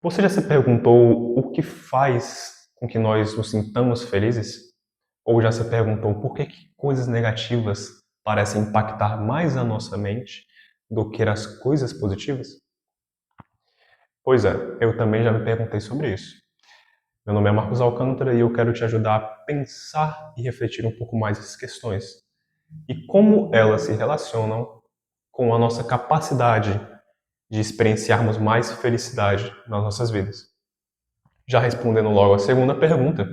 Você já se perguntou o que faz com que nós nos sintamos felizes? Ou já se perguntou por que coisas negativas parecem impactar mais a nossa mente do que as coisas positivas? Pois é, eu também já me perguntei sobre isso. Meu nome é Marcos Alcântara e eu quero te ajudar a pensar e refletir um pouco mais essas questões e como elas se relacionam com a nossa capacidade de experienciarmos mais felicidade nas nossas vidas. Já respondendo logo a segunda pergunta,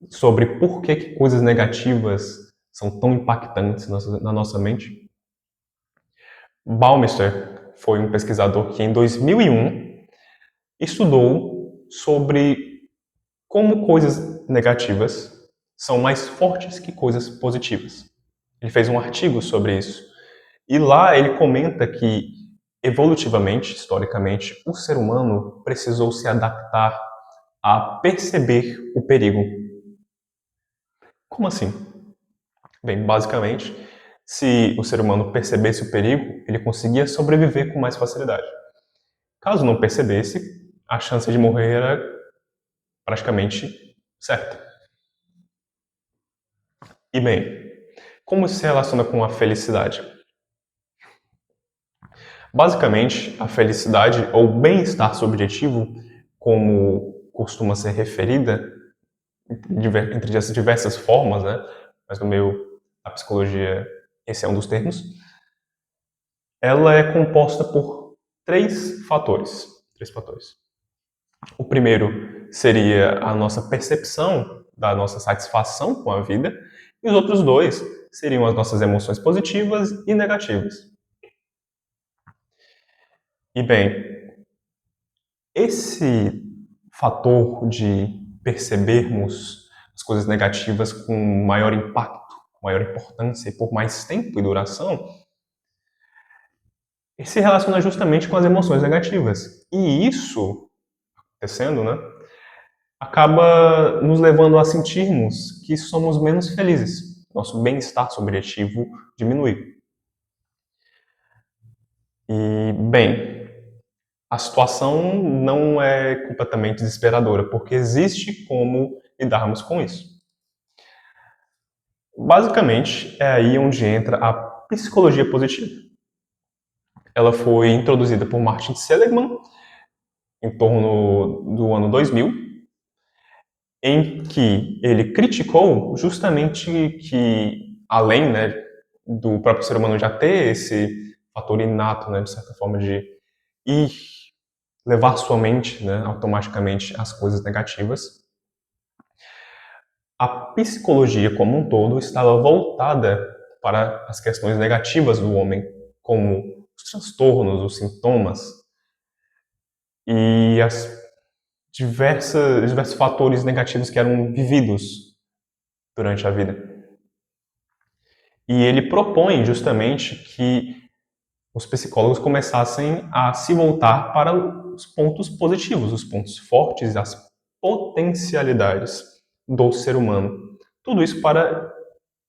sobre por que coisas negativas são tão impactantes na nossa mente. Baumeister foi um pesquisador que, em 2001, estudou sobre como coisas negativas são mais fortes que coisas positivas. Ele fez um artigo sobre isso. E lá ele comenta que, evolutivamente, historicamente, o ser humano precisou se adaptar a perceber o perigo. Como assim? Bem, basicamente, se o ser humano percebesse o perigo, ele conseguia sobreviver com mais facilidade. Caso não percebesse, a chance de morrer era praticamente certa. E bem, como isso se relaciona com a felicidade? Basicamente, a felicidade ou bem-estar subjetivo, como costuma ser referida entre as diversas formas, né? Mas no meio da psicologia esse é um dos termos. Ela é composta por três fatores. Três fatores. O primeiro seria a nossa percepção da nossa satisfação com a vida, e os outros dois seriam as nossas emoções positivas e negativas. E bem, esse fator de percebermos as coisas negativas com maior impacto, com maior importância e por mais tempo e duração, se relaciona justamente com as emoções negativas. E isso, acontecendo, né, acaba nos levando a sentirmos que somos menos felizes. Nosso bem-estar subjetivo diminui. E, bem, a situação não é completamente desesperadora, porque existe como lidarmos com isso. Basicamente, é aí onde entra a psicologia positiva. Ela foi introduzida por Martin Seligman em torno do ano 2000, em que ele criticou justamente que, além, né, do próprio ser humano já ter esse fator inato, né, de certa forma, de ir levar sua mente, né, automaticamente às coisas negativas, a psicologia como um todo estava voltada para as questões negativas do homem, como os transtornos, os sintomas e as diversos fatores negativos que eram vividos durante a vida. E ele propõe justamente que os psicólogos começassem a se voltar para os pontos positivos, os pontos fortes, as potencialidades do ser humano. Tudo isso para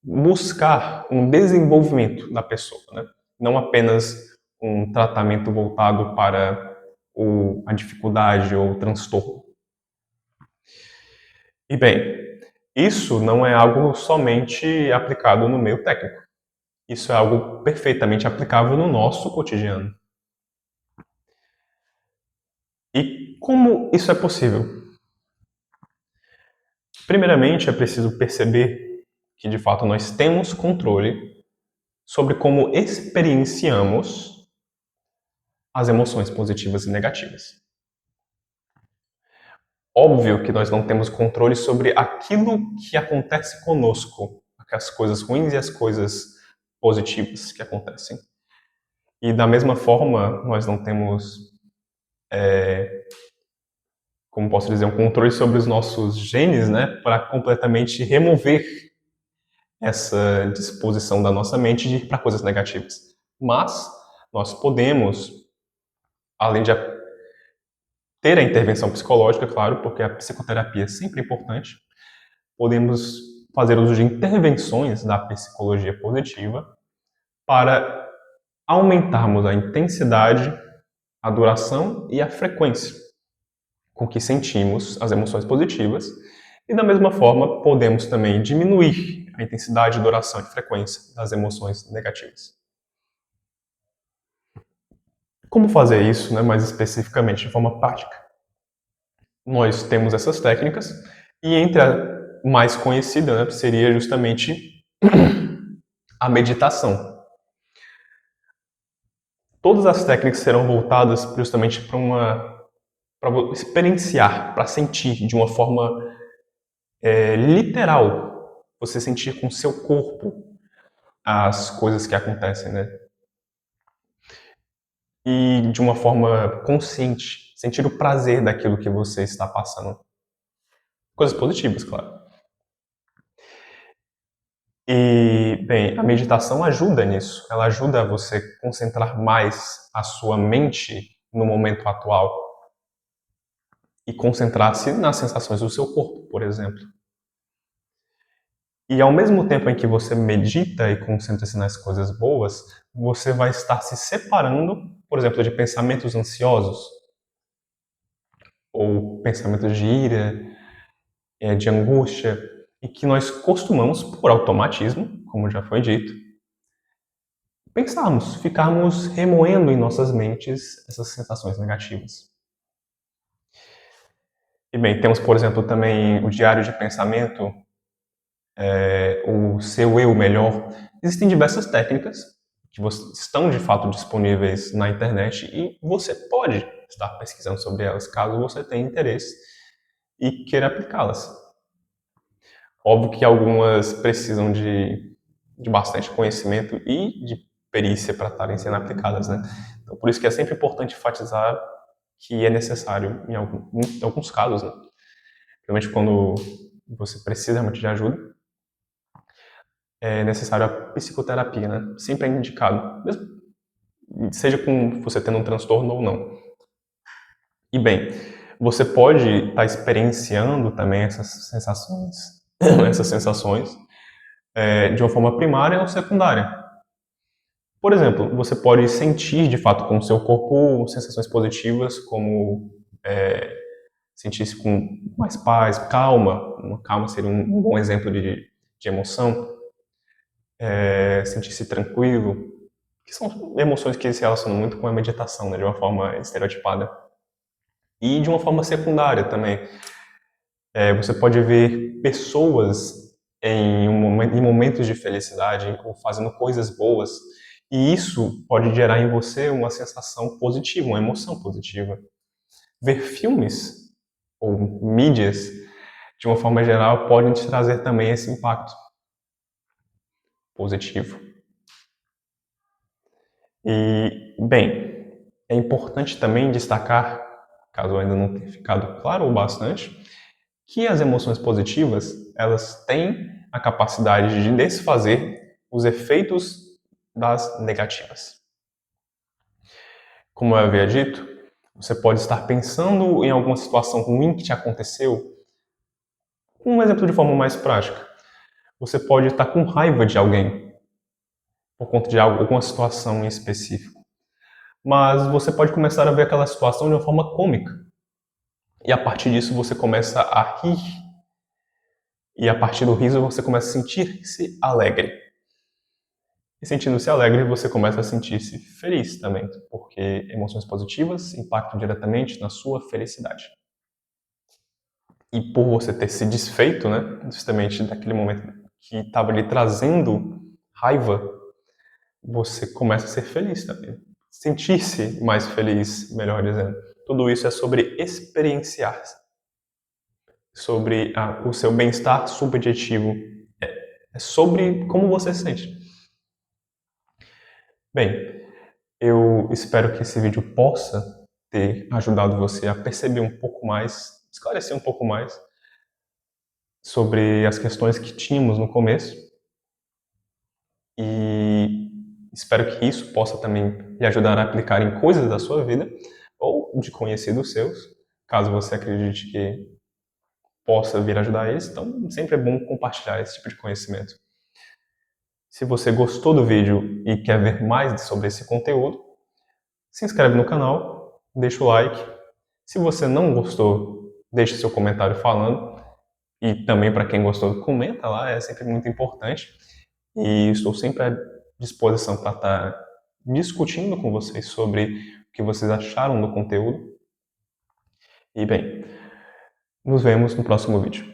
buscar um desenvolvimento da pessoa, né? Não apenas um tratamento voltado para a dificuldade ou o transtorno. E bem, isso não é algo somente aplicado no meio técnico. Isso é algo perfeitamente aplicável no nosso cotidiano. E como isso é possível? Primeiramente, é preciso perceber que, de fato, nós temos controle sobre como experienciamos as emoções positivas e negativas. Óbvio que nós não temos controle sobre aquilo que acontece conosco, as coisas ruins e as coisas positivas que acontecem. E da mesma forma, nós não temos, como posso dizer, um controle sobre os nossos genes, né, para completamente remover essa disposição da nossa mente de ir para coisas negativas. Mas nós podemos, além de ter a intervenção psicológica, claro, porque a psicoterapia é sempre importante, podemos fazer uso de intervenções da psicologia positiva para aumentarmos a intensidade, a duração e a frequência com que sentimos as emoções positivas, e da mesma forma podemos também diminuir a intensidade, duração e frequência das emoções negativas. Como fazer isso, né, mais especificamente, de forma prática? Nós temos essas técnicas, e entre a mais conhecida, né, seria justamente a meditação. Todas as técnicas serão voltadas justamente para experienciar, para sentir de uma forma literal, você sentir com o seu corpo as coisas que acontecem, né? E de uma forma consciente, sentir o prazer daquilo que você está passando. Coisas positivas, claro. E, bem, a meditação ajuda nisso. Ela ajuda a você concentrar mais a sua mente no momento atual e concentrar-se nas sensações do seu corpo, por exemplo. E ao mesmo tempo em que você medita e concentra-se nas coisas boas, você vai estar se separando, por exemplo, de pensamentos ansiosos ou pensamentos de ira, de angústia, e que nós costumamos, por automatismo, como já foi dito, pensarmos, ficarmos remoendo em nossas mentes essas sensações negativas. E bem, temos, por exemplo, também o diário de pensamento, o seu eu melhor. Existem diversas técnicas que estão de fato disponíveis na internet e você pode estar pesquisando sobre elas, caso você tenha interesse e queira aplicá-las. Óbvio que algumas precisam de bastante conhecimento e de perícia para estarem sendo aplicadas, né? Então, por isso que é sempre importante enfatizar que é necessário, em alguns casos, né? Principalmente quando você precisa realmente de ajuda, é necessário a psicoterapia, né? Sempre é indicado, mesmo seja com você tendo um transtorno ou não. E bem, você pode estar experienciando também essas sensações, essas sensações de uma forma primária ou secundária. Por exemplo, você pode sentir de fato com o seu corpo sensações positivas, como sentir-se com mais paz, calma. Uma calma seria um bom exemplo de emoção. Sentir-se tranquilo, que são emoções que se relacionam muito com a meditação, né, de uma forma estereotipada. E de uma forma secundária também. Você pode ver pessoas em momentos de felicidade ou fazendo coisas boas, e isso pode gerar em você uma sensação positiva, uma emoção positiva. Ver filmes ou mídias, de uma forma geral, podem te trazer também esse impacto positivo. E, bem, é importante também destacar, caso ainda não tenha ficado claro o bastante, que as emoções positivas, elas têm a capacidade de desfazer os efeitos das negativas. Como eu havia dito, você pode estar pensando em alguma situação ruim que te aconteceu. Um exemplo de forma mais prática. Você pode estar com raiva de alguém por conta de alguma situação em específico. Mas você pode começar a ver aquela situação de uma forma cômica. E a partir disso você começa a rir. E a partir do riso você começa a sentir-se alegre. E sentindo-se alegre, você começa a sentir-se feliz também, porque emoções positivas impactam diretamente na sua felicidade. E por você ter se desfeito, né, justamente daquele momento que estava lhe trazendo raiva, você começa a ser feliz também. Sentir-se mais feliz, melhor dizendo. Tudo isso é sobre experienciar, sobre o seu bem-estar subjetivo. É sobre como você se sente. Bem, eu espero que esse vídeo possa ter ajudado você a perceber um pouco mais, esclarecer um pouco mais sobre as questões que tínhamos no começo. E espero que isso possa também lhe ajudar a aplicar em coisas da sua vida ou de conhecidos seus, caso você acredite que possa vir ajudar eles. Então, sempre é bom compartilhar esse tipo de conhecimento. Se você gostou do vídeo e quer ver mais sobre esse conteúdo, se inscreve no canal deixa o like. Se você não gostou, deixe seu comentário falando. E também para quem gostou, comenta lá, é sempre muito importante. E estou sempre à disposição para estar discutindo com vocês sobre o que vocês acharam do conteúdo. E bem, nos vemos no próximo vídeo.